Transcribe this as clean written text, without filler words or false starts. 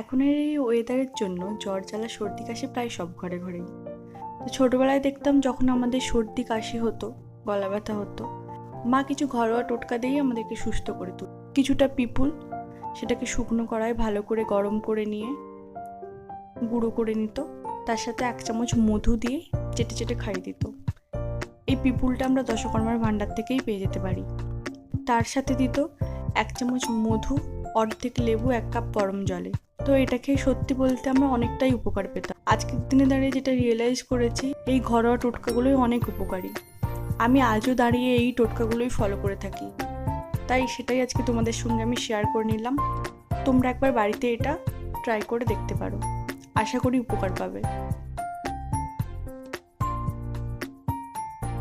এখনের এই ওয়েদারের জন্য জ্বর জ্বালা সর্দি কাশি প্রায় সব ঘরে ঘরেই। তো ছোটোবেলায় দেখতাম যখন আমাদের সর্দি কাশি হতো, গলা ব্যথা হতো, মা কিছু ঘরোয়া টোটকা দিয়েই আমাদেরকে সুস্থ করে তুলত। কিছুটা পিপুল, সেটাকে শুকনো কড়ায় ভালো করে গরম করে নিয়ে গুঁড়ো করে নিত, তার সাথে 1 চামচ মধু দিয়ে চেটে চেটে খাইয়ে দিত। এই পিপুলটা আমরা দশকর্মার ভাণ্ডার থেকেই পেয়ে যেতে পারি। তার সাথে দিত 1 চামচ মধু, অর্ধেক লেবু, 1 কাপ গরম জলে। তো এটা খেয়ে সত্যি বলতে আমরা অনেকটাই উপকার পেতাম। আজকের দিনে দাঁড়িয়ে যেটা রিয়েলাইজ করেছি, এই ঘরোয়া টোটকাগুলোই অনেক উপকারী। আমি আজও দাঁড়িয়ে এই টোটকাগুলোই ফলো করে থাকি, তাই সেটাই আজকে তোমাদের সঙ্গে আমি শেয়ার করে নিলাম। তোমরা একবার বাড়িতে এটা ট্রাই করে দেখতে পারো, আশা করি উপকার পাবে।